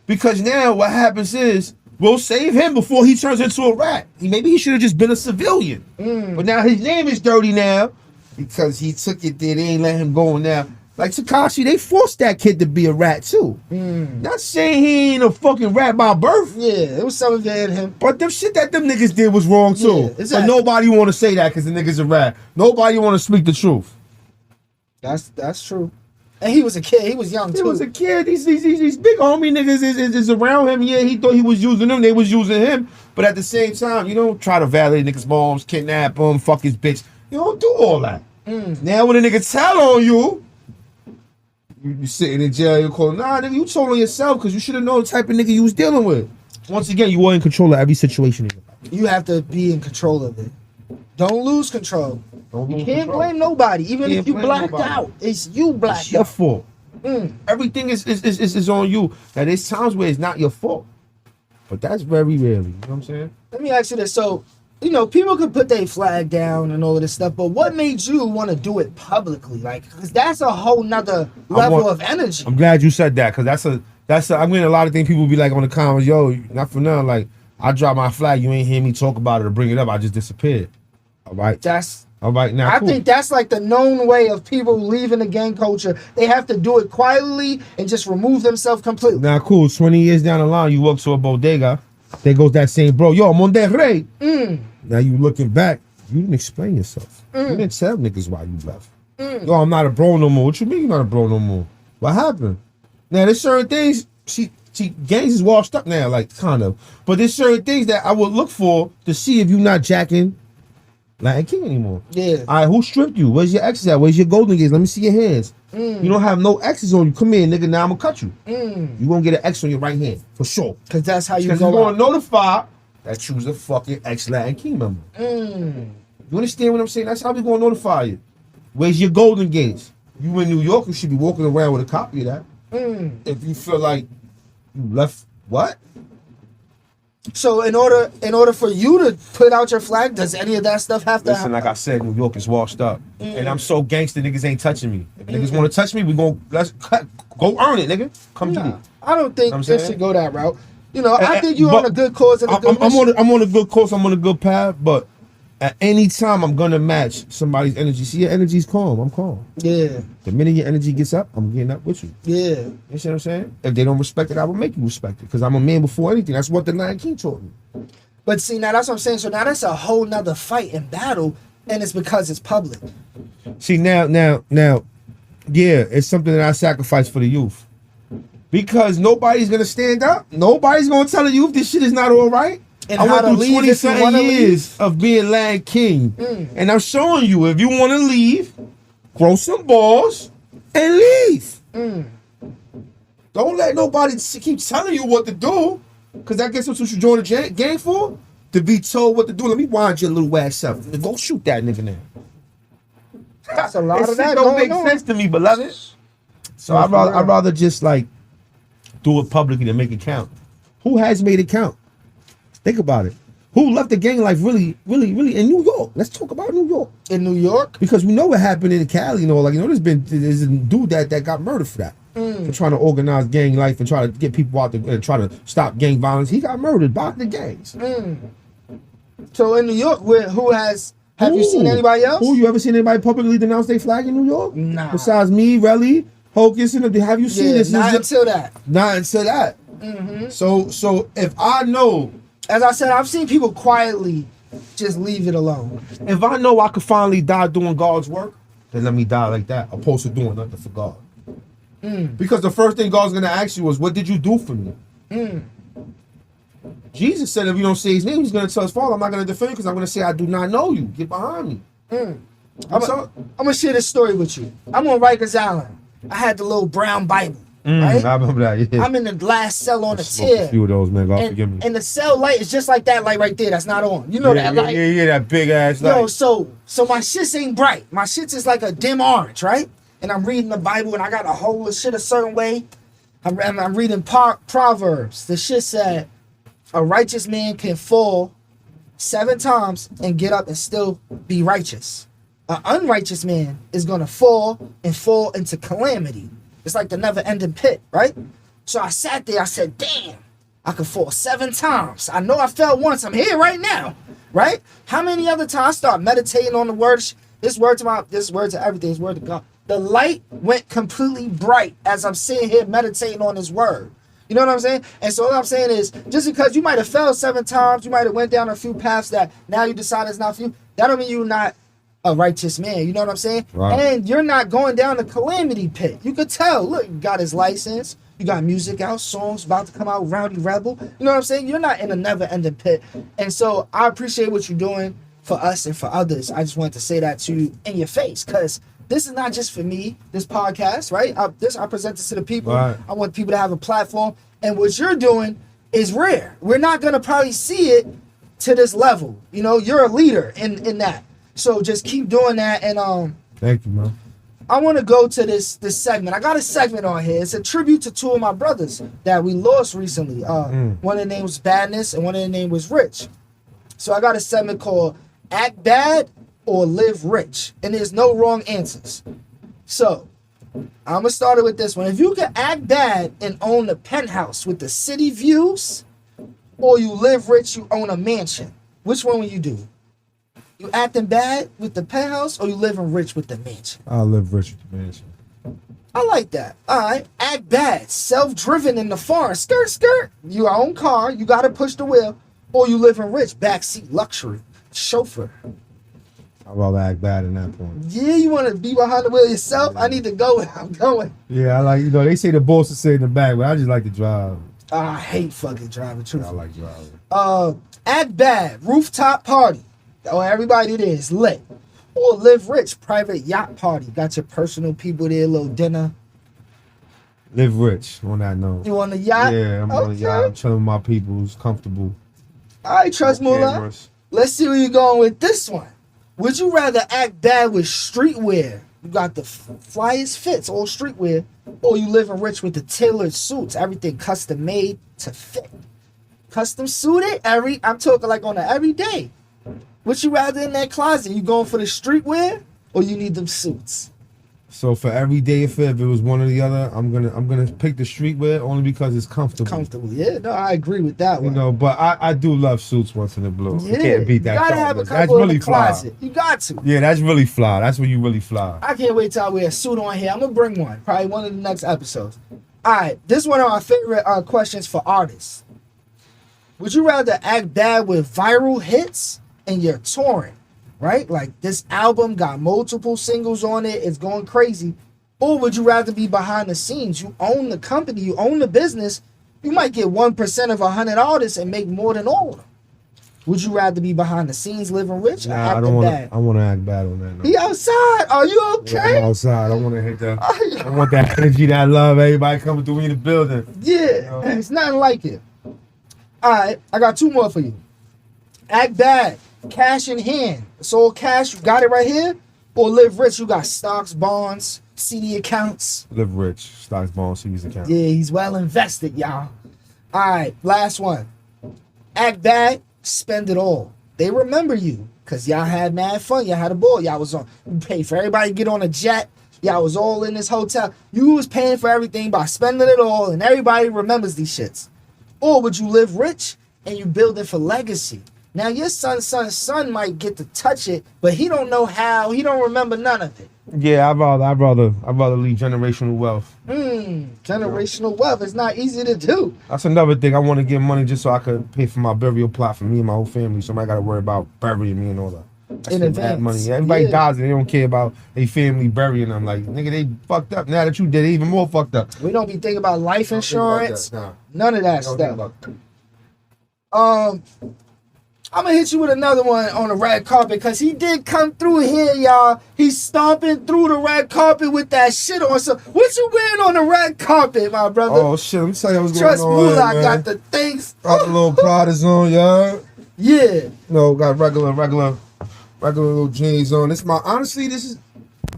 Because now what happens is, we'll save him before he turns into a rat. Maybe he should have just been a civilian. But now his name is dirty now because he took it there. They ain't let him go now. Like Tekashi, they forced that kid to be a rat too. Not saying he ain't a fucking rat by birth. Yeah, it was something there in him. But them shit that them niggas did was wrong too. Yeah, exactly. But nobody want to say that because the nigga's a rat. Nobody want to speak the truth. That's true. And he was a kid. He was young too. He was a kid. These big homie niggas is around him. Yeah, he thought he was using them. They was using him. But at the same time, you don't try to violate niggas' moms, kidnap them, fuck his bitch. You don't do all that. Now when a nigga tell on you, you sitting in jail, you call, nah, nigga, you told on yourself because you should have known the type of nigga you was dealing with. Once again, you are in control of every situation. You have to be in control of it. Don't lose control. You can't blame nobody, even if you blacked out. It's you blacked out. It's your fault. Everything is on you. Now, there's times where it's not your fault. But that's very rarely. You know what I'm saying? Let me ask you this. So, people could put their flag down and all of this stuff, but what made you want to do it publicly? Like, because that's a whole nother level of energy. I'm glad you said that, because I'm getting a lot of things people be like on the comments, yo, not for nothing, like, I dropped my flag, you ain't hear me talk about it or bring it up, I just disappeared. All right? All right, now, cool. I think that's like the known way of people leaving the gang culture. They have to do it quietly and just remove themselves completely. Now, cool. 20 years down the line, you walk to a bodega. There goes that same bro. Yo, I'm on that rate. Now you looking back, you didn't explain yourself. You didn't tell niggas why you left. Yo, I'm not a bro no more. What you mean you're not a bro no more? What happened? Now, there's certain things, gangs is washed up now, like, kind of. But there's certain things that I would look for to see if you're not jacking Latin King anymore. Yeah. All right, who stripped you? Where's your X's at? Where's your golden gates? Let me see your hands. You don't have no X's on you. Come here, nigga. Now I'm gonna cut you. You gonna get an X on your right hand for sure. Cause that's how you go. Because you're gonna notify that you's a fucking ex-Latin King member. You understand what I'm saying? That's how we gonna notify you. Where's your golden gates? You in New York, you should be walking around with a copy of that. If you feel like you left what? So in order for you to put out your flag, does any of that stuff have to happen? Listen, like I said, New York is washed up. And I'm so gangster, niggas ain't touching me. If niggas want to touch me, let's go earn it, nigga. Come get it. I don't think this should go that route. I think you're on a good course and a good I'm on a good course, I'm on a good path, but at any time I'm gonna match somebody's energy. See, your energy's calm, I'm calm. Yeah. The minute your energy gets up, I'm getting up with you. Yeah. You see what I'm saying? If they don't respect it, I will make you respect it. Because I'm a man before anything. That's what the Lion King taught me. But see, now that's what I'm saying. So now that's a whole nother fight and battle, and it's because it's public. See, now, yeah, it's something that I sacrifice for the youth. Because nobody's gonna stand up. Nobody's gonna tell the youth this shit is not all right. And I went through 27 years of being Land King. And I'm showing you, if you want to leave, grow some balls and leave. Don't let nobody keep telling you what to do. Because I guess that's what you joined the gang for? To be told what to do. Let me wind your little ass up. Go shoot that nigga now. That's a lot of that don't going make on. sense to me, beloved. So I'd rather just like do it publicly than make it count. Who has made it count? Think about it. Who left the gang life really in New York? Let's talk about New York. In New York? Because we know what happened in Cali, there's a dude that got murdered for that. For trying to organize gang life and try to get people out there and try to stop gang violence. He got murdered by the gangs. So in New York, have you seen anybody else? You ever seen anybody publicly denounce their flag in New York? Nah. Besides me, Relly, Hocus, and have you seen this? Not until that. Not until that. So if I know, as I said, I've seen people quietly just leave it alone. If I know I could finally die doing God's work, then let me die like that, opposed to doing nothing for God. Because the first thing God's gonna ask you is, what did you do for me? Jesus said if you don't say his name, he's going to tell his father, I'm not going to defend you because I'm going to say I do not know you. Get behind me. I'm going to share this story with you. I'm on Rikers Island. I had the little brown Bible. Right? I remember that, yeah. I'm in the glass cell on a tier. A few of those, man. God forgive me. And the cell light is just like that light right there. That's not on. You know that light? Yeah, that big ass light. Yo, so my shits ain't bright. My shits is like a dim orange, right? And I'm reading the Bible and I got to hold the shit a certain way. I'm reading Proverbs. The shit said, a righteous man can fall 7 times and get up and still be righteous. An unrighteous man is going to fall into calamity. It's like the never-ending pit, right? So I sat there. I said, damn, I could fall 7 times. I know I fell once. I'm here right now, right? How many other times I start meditating on the word? This word to everything. This word to God. The light went completely bright as I'm sitting here meditating on this word. You know what I'm saying? And so what I'm saying is, just because you might have fell 7 times, you might have went down a few paths that now you decide it's not for you, that don't mean you're not a righteous man. You know what I'm saying? Right. And you're not going down the calamity pit. You could tell. Look, you got his license. You got music out, songs about to come out, Rowdy Rebel. You know what I'm saying? You're not in a never-ending pit. And so I appreciate what you're doing for us and for others. I just wanted to say that to you in your face, because this is not just for me, this podcast, right? I present this to the people. Right. I want people to have a platform. And what you're doing is rare. We're not going to probably see it to this level. You know, you're a leader in that. So just keep doing that. And thank you, man. I want to go to this segment. I got a segment on here. It's a tribute to 2 of my brothers that we lost recently. One of the names was Badness and one of the name was Rich. So I got a segment called Act Bad or Live Rich. And there's no wrong answers. So I'm going to start it with this one. If you can act bad and own a penthouse with the city views, or you live rich, you own a mansion, which one will you do? You acting bad with the penthouse, or you living rich with the mansion? I'll live rich with the mansion. I like that. All right. Act bad. Self-driven in the foreign. Skirt, skirt. Your own car. You got to push the wheel. Or you living rich. Backseat luxury. Chauffeur. I'd rather act bad in that point. Yeah, you want to be behind the wheel yourself? I need to go where I'm going. Yeah, I like, they say the boss will sit in the back, but I just like to drive. I hate fucking driving, truth. I like driving. Act bad. Rooftop party. Oh, everybody there is lit. Or live rich, private yacht party. Got your personal people there, little dinner. Live rich on that note. You on the yacht? Yeah, I'm on the yacht. I'm chilling with my people. It's comfortable. All right, Trust Moola. Let's see where you're going with this one. Would you rather act bad with streetwear? You got the flyest fits, all streetwear. Or you living rich with the tailored suits, everything custom made to fit. Custom suited, I'm talking like on an everyday. Would you rather in that closet? You going for the streetwear or you need them suits? So for every day, if it was one or the other, I'm gonna pick the streetwear only because it's comfortable. Comfortable, yeah. No, I agree with that one. You know, but I do love suits once in a blue. Yeah, you can't beat that. You gotta have a couple in the closet. You got to. Yeah, that's really fly. That's when you really fly. I can't wait till I wear a suit on here. I'm gonna bring one. Probably one of the next episodes. All right, this is one of my favorite questions for artists. Would you rather act bad with viral hits and you're touring? Right? Like this album got multiple singles on it. It's going crazy. Or would you rather be behind the scenes? You own the company. You own the business. You might get 1% of 100 artists and make more than all of them. Would you rather be behind the scenes living rich or acting I don't bad? I want to act bad on that. No. He outside. Are you okay? Yeah, I'm outside. I want to hit that. I want that energy, that love. Everybody coming through in the building. Yeah. You know? It's nothing like it. All right. I got 2 more for you. Act bad. Cash in hand. It's all cash. You got it right here. Or live rich. You got stocks, bonds, CD accounts. Live rich. Stocks, bonds, CDs accounts. Yeah, he's well invested, y'all. All right, last one. Act bad. Spend it all. They remember you because y'all had mad fun. Y'all had a ball. Y'all was on. You paid for everybody to get on a jet. Y'all was all in this hotel. You was paying for everything by spending it all, and everybody remembers these shits. Or would you live rich and you build it for legacy? Now your son might get to touch it, but he don't know how. He don't remember none of it. Yeah, I'd rather leave generational wealth. Generational wealth is not easy to do. That's another thing. I want to get money just so I could pay for my burial plot for me and my whole family. So I got to worry about burying me and all that. in advance. Money. Everybody dies and they don't care about their family burying them. Like, nigga, they fucked up. Now that you did, they even more fucked up. We don't be thinking about life insurance. Nah. None of that stuff. I'm gonna hit you with another one on the red carpet because he did come through here, y'all. He's stomping through the red carpet with that shit on. So, what you wearing on the red carpet, my brother? Oh shit, let me tell you what's going Trust on. Moola Man. got the things. Got the little Pradas on, y'all. Yeah. No, got regular little jeans on. Honestly, this is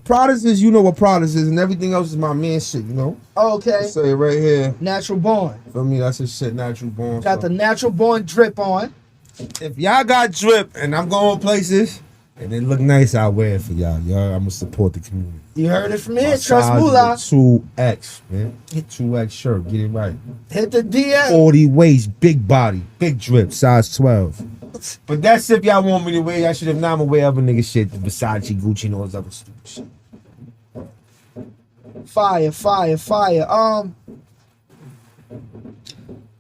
Pradas is, you know what Pradas is, and everything else is my man shit, you know? Okay. I say it right here. Natural born. For me, that's his shit, natural born. Got the natural born drip on. If y'all got drip and I'm going places and it look nice, I'll wear it for y'all. Y'all, I'm gonna support the community. You heard it from here. My Trust size Moola. is a 2X, man. 2X shirt, get it right. Hit the DM. 40 waist, big body, big drip, size 12. But that's if y'all want me to wear that shit. If not, I'm gonna wear other nigga shit, the Versace, Gucci, and all this other stupid shit. Fire. I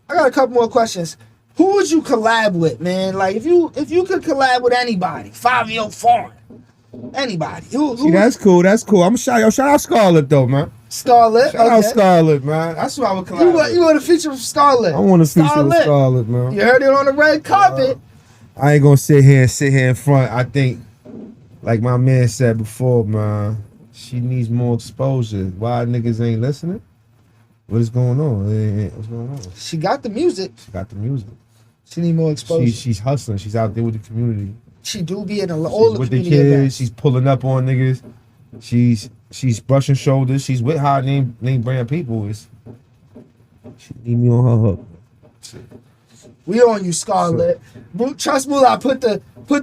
got a couple more questions. Who would you collab with, man? Like, if you could collab with anybody, 5-year foreign, anybody. Who See, that's cool. I'm shout out Scarlett though, man. Scarlett. Shout out Scarlett, man. That's who I would collab with. You want to feature with Scarlett? I want to feature with Scarlett, man. You heard it on the red carpet. I ain't gonna sit here in front. I think, like my man said before, man, she needs more exposure. Why niggas ain't listening? What is going on? What's going on? She got the music. She need more exposure. She's hustling. She's out there with the community. She do be in all the with the community kids. events. She's pulling up on niggas. She's brushing shoulders. She's with high name brand people. She need me on her hook. We on you, Scarlett. Trust Moola, put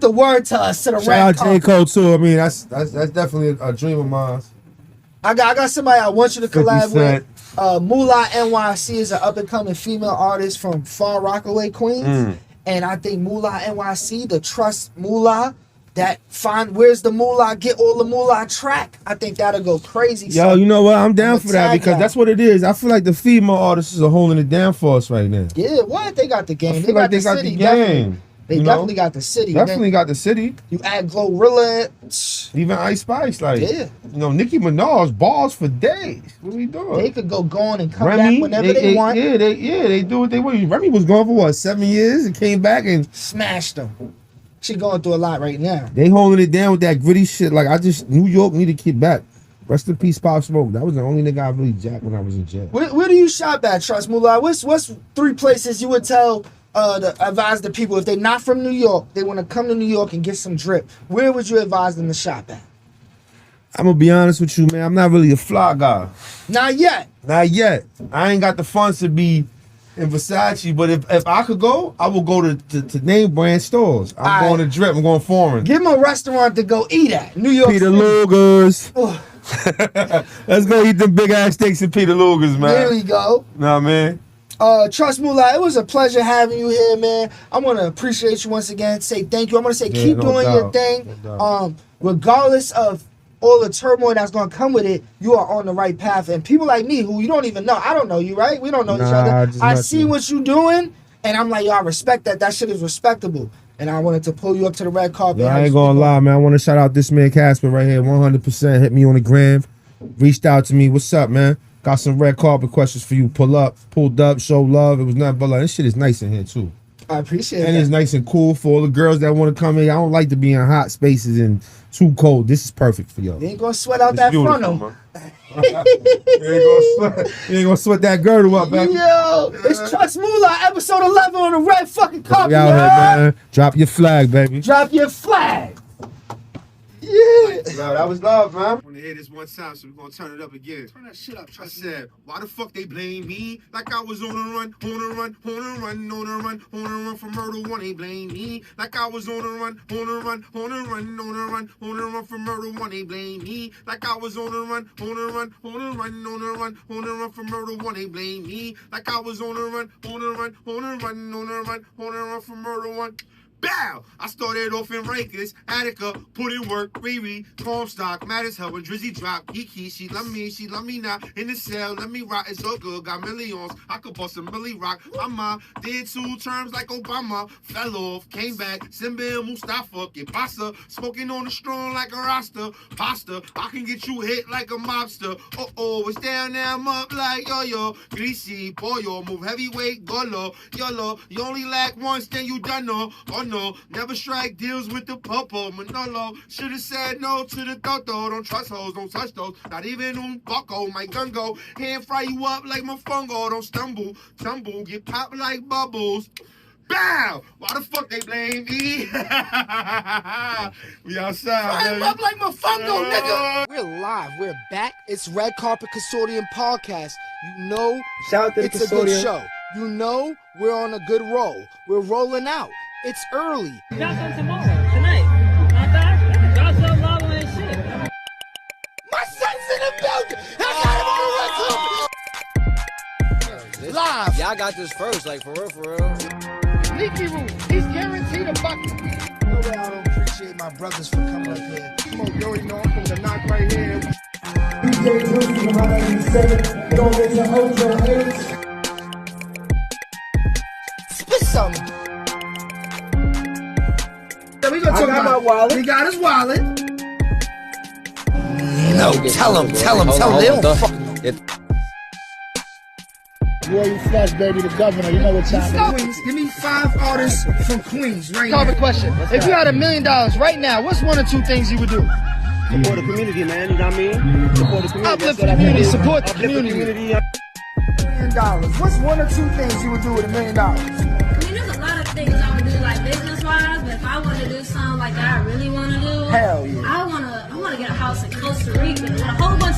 the word to us to the Shout red out carpet. J. Cole too. I mean, that's definitely a dream of mine. I got somebody I want you to collab 50 with. Mula NYC is an up and coming female artist from Far Rockaway, Queens. And I think Mula NYC, the Trust Mula, that find where's the Moola, get all the Moola track. I think that'll go crazy. Yo, you know what? I'm down for that tag because that's what it is. I feel like the female artists are holding it down for us right now. Yeah, what? They got the game. I feel like they got the game. They definitely got the city. Definitely got the city. You add Glorilla. Even Ice Spice, like, yeah. You know, Nicki Minaj balls for days. What are we doing? They could go gone and come Remy, back whenever they want. Yeah, they do what they want. Remy was gone for what, 7 years and came back and smashed them. She going through a lot right now. They holding it down with that gritty shit. Like, New York need to get back. Rest in peace, Pop Smoke. That was the only nigga I really jacked when I was in jail. Where do you shop at, Trust Moola? What's 3 places you would tell advise the people if they're not from New York, they want to come to New York and get some drip? Where would you advise them to shop at? I'm gonna be honest with you, man. I'm not really a fly guy. Not yet. I ain't got the funds to be in Versace, but if I could go, I will go to name brand stores. I'm going to drip. I'm going foreign. Give them a restaurant to go eat at. New York Peter City. Luger's. Let's go eat the big ass steaks at Peter Luger's, man. There we go. Nah, man. Trust Moola, it was a pleasure having you here, man. I want to appreciate you once again. Say thank you. I'm going to say keep doing your thing. Regardless of all the turmoil that's going to come with it, you are on the right path. And people like me who you don't even know, I don't know you, right? We don't know each other. I see what you doing, and I'm like, yo, I respect that. That shit is respectable. And I wanted to pull you up to the red carpet. Yo, I ain't gonna lie, man. I want to shout out this man Casper right here, 100%. Hit me on the gram, reached out to me. What's up, man? Got some red carpet questions for you. Pulled up, show love. It was nothing but love. This shit is nice in here too. I appreciate it. And it's nice and cool for all the girls that want to come in. I don't like to be in hot spaces and too cold. This is perfect for y'all. You ain't gonna sweat out that frontal. You ain't gonna sweat that girdle up, baby. Yo, it's Trust Moola, episode 11 on the red fucking carpet. Out here, man. Drop your flag, baby. Drop your flag. Yeah. No, that was love, man. I want to hear this one time, so we're going to turn it up again. Turn that shit up, I said, why the fuck they blame me? Like I was on a run for murder one. They blame me. Like I was on a run for murder one. They blame me. Like I was on a run for murder one. They blame me. Like I was on a run for murder one. Bow! I started off in Rikers, Attica, put in work, Riri, Comstock, mad as hell when Drizzy drop, Kiki, she love me now, in the cell, let me rock, it's so good, got millions, I could bust a milli rock, did 2 terms like Obama, fell off, came back, Simba and Mustafa, get pasta, smoking on the strong like a Rasta, pasta, I can get you hit like a mobster, it's down now, I'm up like yo-yo, greasy, pollo, move heavyweight, golo, yolo, you only lack once, then you done no, oh no, never strike deals with the popo, Manolo, should've said no to the toto, don't trust hoes, don't touch those, not even un bucko, my gun go, hand fry you up like my fungo, don't stumble, tumble, get popped like bubbles, bow! Why the fuck they blame me? We outside, I'm up like my fungo, nigga. We're live. We're back. It's Red Carpet Consortium Podcast. You know, Shout out to the it's a good Consortium. show. You know, we're on a good roll. We're rolling out. It's early. Drop some tomorrow, tonight. I thought, drop some lava and shit. My son's in the building. I got him on the live. Y'all got this first, like for real. Leaky roof. He's guaranteed a bucket. No way I don't appreciate my brothers for coming up here. Come on, you already know I'm from the knock right here. DJ Bruce from 107, don't get your Ocho H. Spit something. Yeah, we gonna talk about my wallet. He got his wallet. No, tell him. They don't fucking know. Boy, you flush, baby, the governor. You know what time it is. Queens, give me 5 artists from Queens right now. Carpet question. If you had $1 million right now, what's 1 or 2 things you would do? Support the community, man. You know what I mean? Support the community. Uplift the community. Support the community. $1 million. What's 1 or 2 things you would do with $1 million? I mean, there's a lot of things I would do, like business-wise, but if I want to do something like that I really want to do, Hell yeah. I want to get a house in Costa Rica with a whole bunch